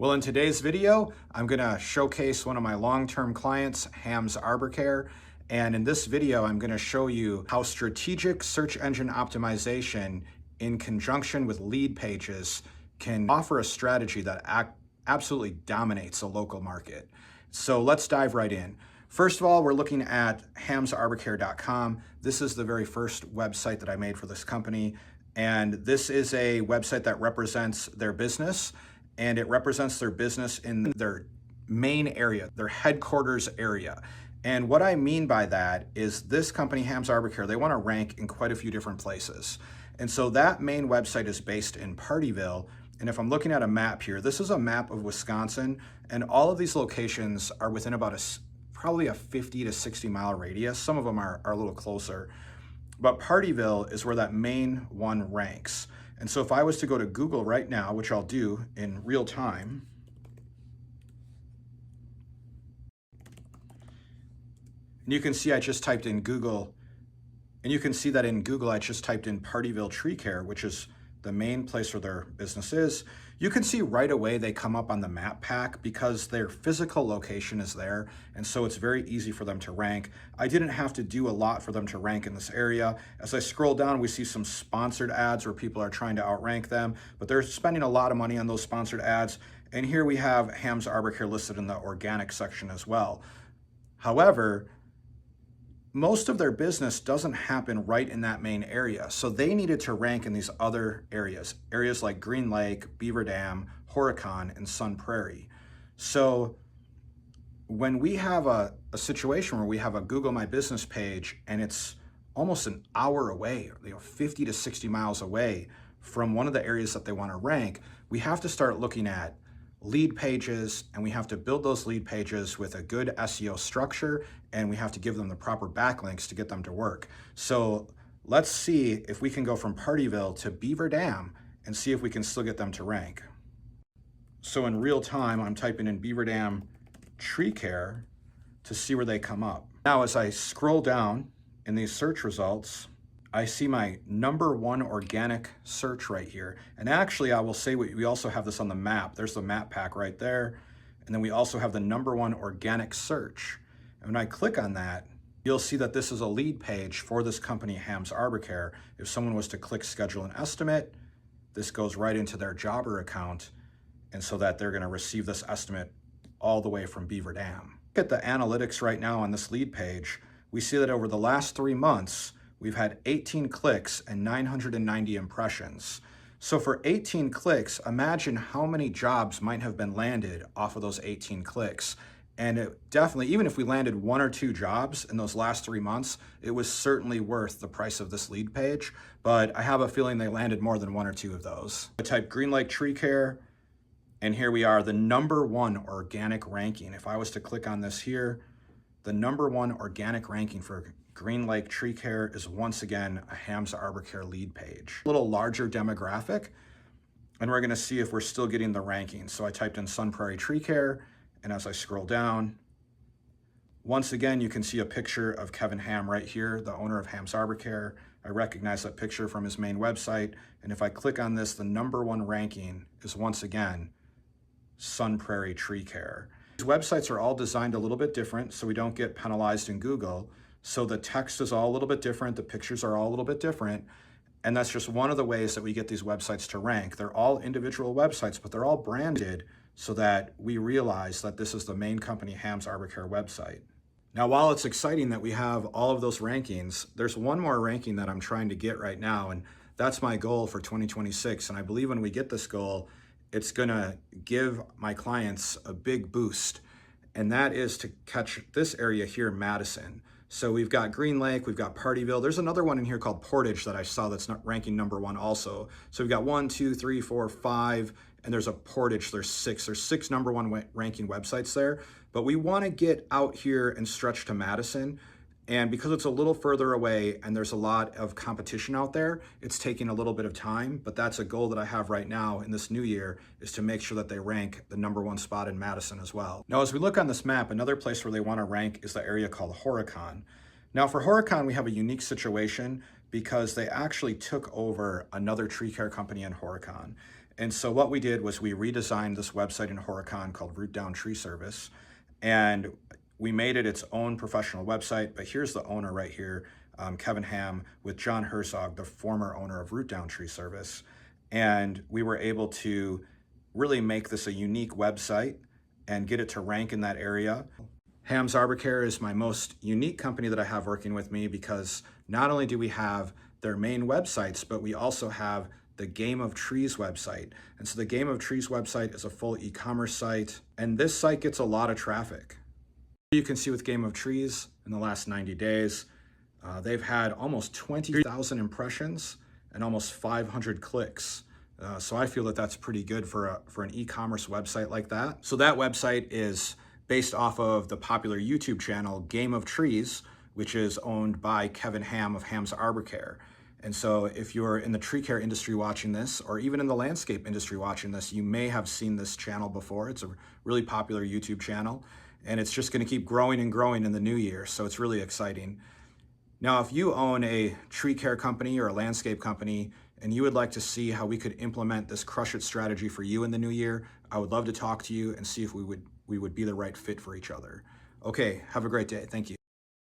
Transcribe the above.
Well, in today's video, I'm gonna showcase one of my long-term clients, Ham's Arbor Care. And in this video, I'm gonna show you how strategic search engine optimization in conjunction with lead pages can offer a strategy that absolutely dominates a local market. So let's dive right in. First of all, we're looking at hamsarborcare.com. This is the very first website that I made for this company. And this is a website that represents their business, and it represents their business in their main area, their headquarters area. And what I mean by that is this company, Ham's Arbor Care, they want to rank in quite a few different places. And so that main website is based in Partyville. And if I'm looking at a map here, this is a map of Wisconsin, and all of these locations are within about probably a 50 to 60 mile radius. Some of them are a little closer. But Partyville is where that main one ranks. And so if I was to go to Google right now, which I'll do in real time, and you can see I just typed in Google, and you can see that in Google I just typed in Partyville Tree Care, which is the main place where their business is. You can see right away they come up on the map pack because their physical location is there, and so it's very easy for them to rank. I didn't have to do a lot for them to rank in this area. As I scroll down, we see some sponsored ads where people are trying to outrank them, but they're spending a lot of money on those sponsored ads. And here we have Ham's Arbor Care listed in the organic section as well. However, most of their business doesn't happen right in that main area. So they needed to rank in these other areas like Green Lake, Beaver Dam, Horicon, and Sun Prairie. So when we have a situation where we have a Google My Business page and it's almost an hour away, 50 to 60 miles away from one of the areas that they want to rank, we have to start looking at lead pages, and we have to build those lead pages with a good SEO structure, and we have to give them the proper backlinks to get them to work. So let's see if we can go from Partyville to Beaver Dam and see if we can still get them to rank. So in real time, I'm typing in Beaver Dam Tree Care to see where they come up. Now, as I scroll down in these search results, I see my #1 organic search right here. And actually, I will say we also have this on the map. There's the map pack right there. And then we also have the #1 organic search. And when I click on that, you'll see that this is a lead page for this company, Ham's Arbor Care. If someone was to click schedule an estimate, this goes right into their Jobber account, and so that they're going to receive this estimate all the way from Beaver Dam. Look at the analytics right now on this lead page. We see that over the last 3 months, we've had 18 clicks and 990 impressions. So for 18 clicks, imagine how many jobs might have been landed off of those 18 clicks. And it definitely, even if we landed 1 or 2 jobs in those last 3 months, it was certainly worth the price of this lead page. But I have a feeling they landed more than 1 or 2 of those. I type Green Lake Tree Care, and here we are, the #1 organic ranking. If I was to click on this here, the #1 organic ranking for Green Lake Tree Care is once again a Ham's Arbor Care lead page. A little larger demographic, and we're gonna see if we're still getting the ranking. So I typed in Sun Prairie Tree Care, and as I scroll down, once again, you can see a picture of Kevin Ham right here, the owner of Ham's Arbor Care. I recognize that picture from his main website, and if I click on this, the #1 ranking is once again Sun Prairie Tree Care. These websites are all designed a little bit different so we don't get penalized in Google. So the text is all a little bit different, the pictures are all a little bit different, and that's just one of the ways that we get these websites to rank. They're all individual websites, but they're all branded so that we realize that this is the main company, Ham's Arbor Care website. Now, while it's exciting that we have all of those rankings, there's one more ranking that I'm trying to get right now, and that's my goal for 2026. And I believe when we get this goal, it's gonna give my clients a big boost, and that is to catch this area here in Madison. So we've got Green Lake, we've got Partyville. There's another one in here called Portage that I saw that's not ranking #1 also. So we've got 1, 2, 3, 4, 5, and there's a Portage, there's 6. There's 6 #1 ranking websites there. But we wanna get out here and stretch to Madison. And because it's a little further away and there's a lot of competition out there, it's taking a little bit of time, but that's a goal that I have right now in this new year, is to make sure that they rank the #1 spot in Madison as well. Now, as we look on this map, another place where they want to rank is the area called Horicon. Now for Horicon, we have a unique situation because they actually took over another tree care company in Horicon. And so what we did was we redesigned this website in Horicon called Root Down Tree Service, and we made it its own professional website. But here's the owner right here, Kevin Ham, with John Herzog, the former owner of Root Down Tree Service. And we were able to really make this a unique website and get it to rank in that area. Ham's Arbor Care is my most unique company that I have working with me, because not only do we have their main websites, but we also have the Game of Trees website. And so the Game of Trees website is a full e-commerce site, and this site gets a lot of traffic. You can see with Game of Trees in the last 90 days, they've had almost 20,000 impressions and almost 500 clicks. So I feel that that's pretty good for an e-commerce website like that. So that website is based off of the popular YouTube channel Game of Trees, which is owned by Kevin Ham of Ham's Arbor Care. And so if you're in the tree care industry watching this, or even in the landscape industry watching this, you may have seen this channel before. It's a really popular YouTube channel, and it's just going to keep growing and growing in the new year. So it's really exciting. Now, if you own a tree care company or a landscape company, and you would like to see how we could implement this Crush It strategy for you in the new year, I would love to talk to you and see if we would be the right fit for each other. Okay, have a great day. Thank you.